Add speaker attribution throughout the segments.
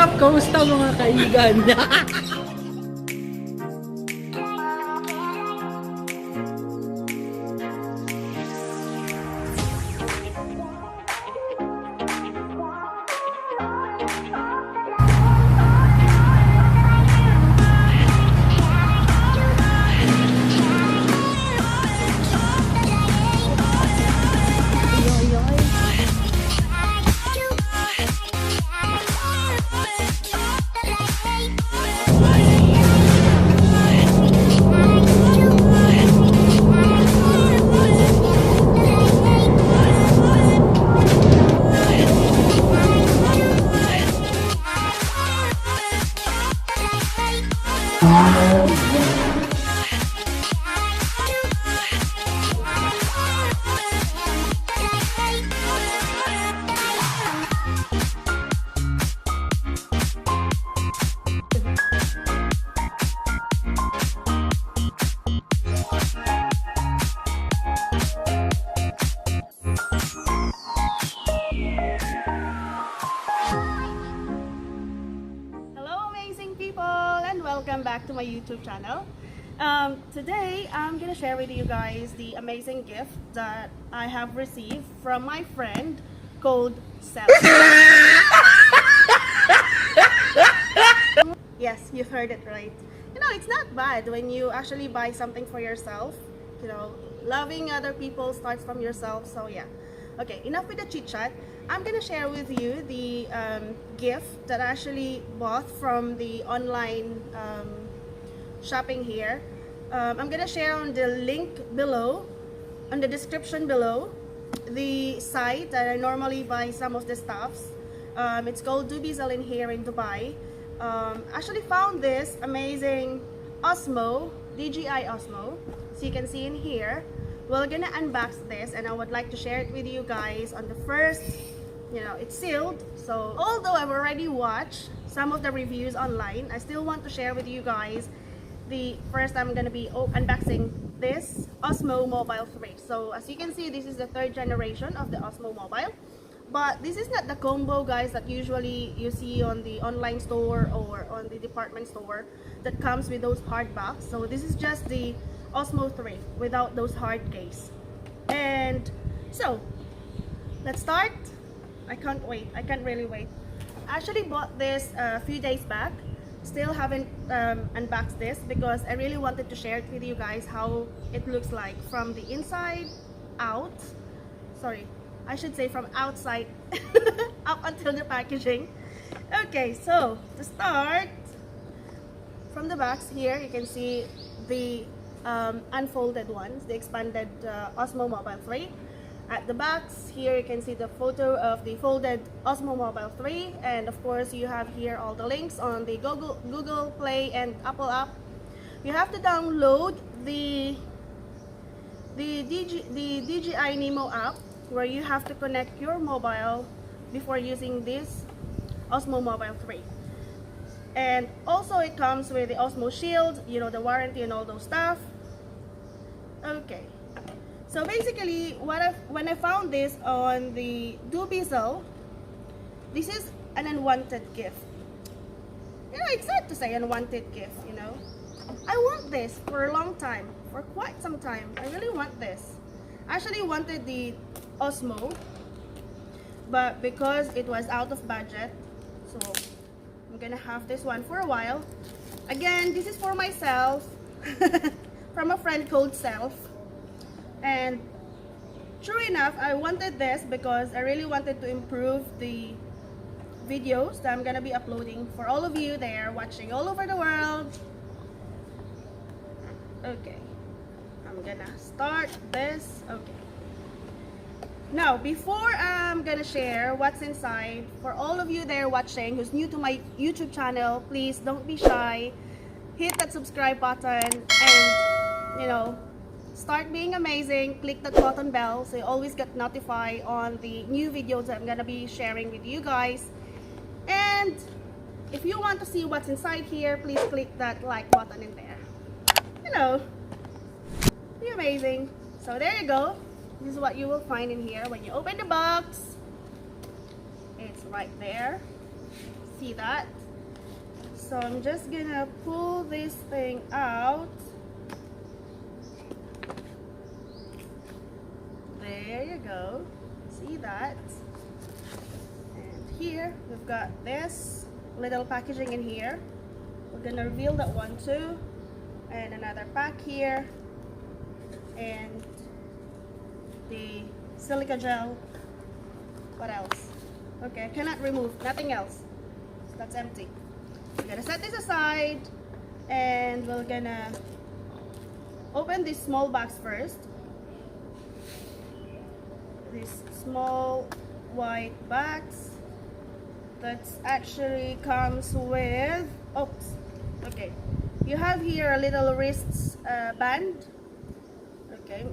Speaker 1: up? Kamusta mga kaibigan?
Speaker 2: Welcome back to my YouTube channel. Today I'm gonna share with you guys the amazing gift that I have received from my friend called Self. Yes, you've heard it right. You know, it's not bad when you actually buy something for yourself. You know, loving other people starts from yourself. So yeah. Okay, enough with the chit chat. I'm gonna share with you the gift that I actually bought from the online shopping here. I'm gonna share on the link below, on the description below, the site that I normally buy some of the stuffs. It's called Dji Osmo here in Dubai. Actually found this amazing Osmo, Dji Osmo. So you can see in here. We're gonna unbox this and I would like to share it with you guys on the first, you know, it's sealed. So although I've already watched some of the reviews online, I still want to share with you guys the first I'm gonna be unboxing this Osmo Mobile 3. So as you can see, this is the third generation of the Osmo Mobile. But this is not the combo, guys, that usually you see on the online store or on the department store that comes with those hard box. So this is just the Osmo 3 without those hard case. And so let's start. I can't wait. I can't really wait. I actually bought this a few days back. Still haven't unboxed this because I really wanted to share it with you guys how it looks like from the inside out. Sorry, I should say from outside up until the packaging. Okay, so to start, from the box here you can see the unfolded ones, the expanded Osmo Mobile 3. At the box here you can see the photo of the folded Osmo Mobile 3, and of course you have here all the links on the Google Play and Apple app. You have to download the DJI Nemo app, where you have to connect your mobile before using this Osmo Mobile 3. And also it comes with the Osmo Shield, you know, the warranty and all those stuff. Okay, so basically when I found this on the Dji Osmo, this is an unwanted gift. You know, it's sad to say unwanted gift, you know. I want this for a long time, for quite some time. I really want this. I actually wanted the Osmo, but because it was out of budget, so I'm gonna have this one for a while. Again, this is for myself from a friend called Self. And true enough, I wanted this because I really wanted to improve the videos that I'm gonna be uploading for all of you there watching all over the world. Okay, I'm gonna start this. Okay, now before I'm gonna share what's inside, for all of you there watching who's new to my YouTube channel, please don't be shy, hit that subscribe button and, you know, start being amazing. Click that button bell so you always get notified on the new videos that I'm gonna be sharing with you guys. And if you want to see what's inside here, please click that like button in there. You know, be amazing. So there you go. This is what you will find in here when you open the box. It's right there. See that? So I'm just gonna pull this thing out. There you go. See that? And here we've got this little packaging in here. We're gonna reveal that one too. And another pack here. And the silica gel. What else? Okay, I cannot remove, nothing else. So that's empty. We're gonna set this aside and we're gonna open this small box first. This small white box that actually comes with, oops, okay. You have here a little wrist band. Okay,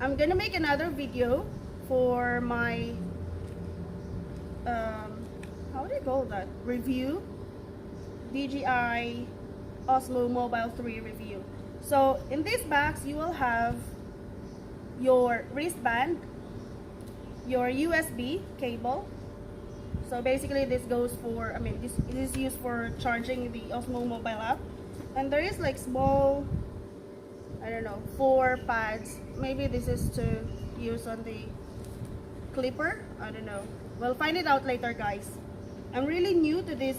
Speaker 2: I'm gonna make another video for my how do you call that, review, DJI Osmo Mobile 3 review. So in this box you will have your wristband, your USB cable. So basically this goes for, this is used for charging the Osmo mobile app. And there is like small, I don't know, 4 pads. Maybe this is to use on the clipper, I don't know. We'll find it out later, guys. I'm really new to this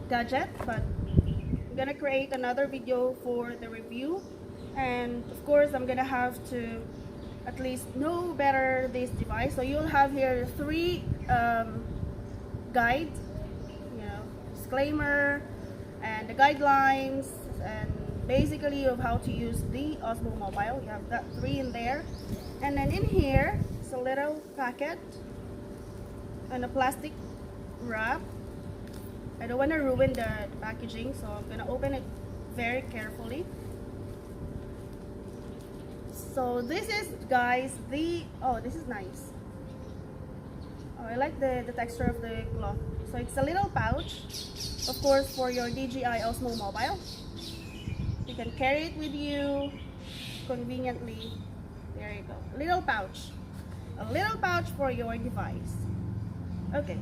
Speaker 2: gadget, but I'm gonna create another video for the review. And of course I'm gonna have to at least know better this device. So you'll have here 3 guides, disclaimer and the guidelines, and basically of how to use the Osmo Mobile. You have that 3 in there. And then in here is a little packet and a plastic wrap. I don't want to ruin the packaging, so I'm gonna open it very carefully. So this is, guys, oh, this is nice. Oh, I like the texture of the cloth. So it's a little pouch, of course, for your DJI Osmo Mobile. You can carry it with you conveniently. There you go. A little pouch for your device. Okay,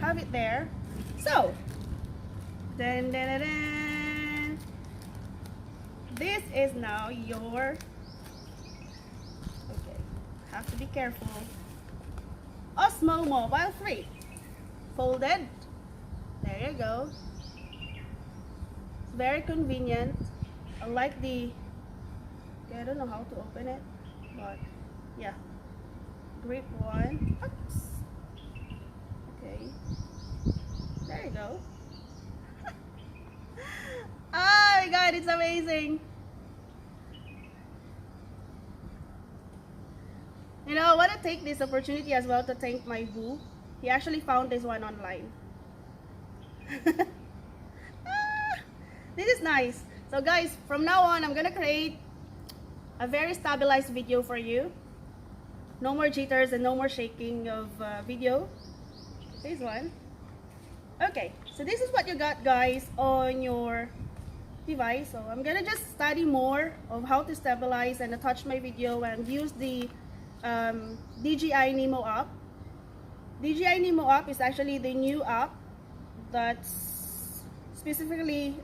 Speaker 2: have it there. So, dun, dun, dun, dun. This is now your, okay, have to be careful, Osmo Mobile 3. Folded. There you go. It's very convenient. I like the, I don't know how to open it, but yeah, grip one. Oops. Okay, there you go. Oh my god, it's amazing. You know, I want to take this opportunity as well to thank my boo. He actually found this one online. This is nice. So guys, from now on, I'm gonna create a very stabilized video for you. No more jitters and no more shaking of video. This one. Okay, so this is what you got, guys, on your device. So I'm gonna just study more of how to stabilize and attach my video and use the DJI Nemo app. DJI Nemo app is actually the new app that's specifically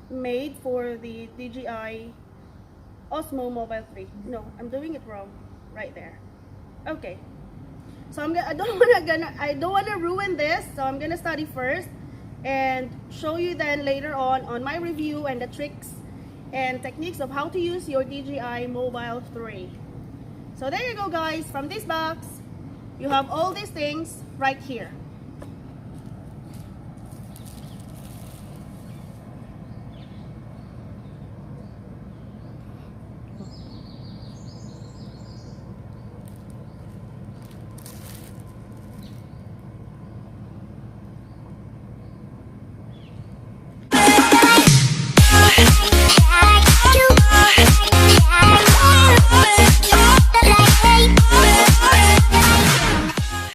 Speaker 2: made for the DJI Osmo Mobile 3. No, I'm doing it wrong right there. Okay, so I don't wanna ruin this, so I'm gonna study first and show you then later on my review and the tricks and techniques of how to use your DJI Mobile 3. So there you go, guys. From this box you have all these things right here.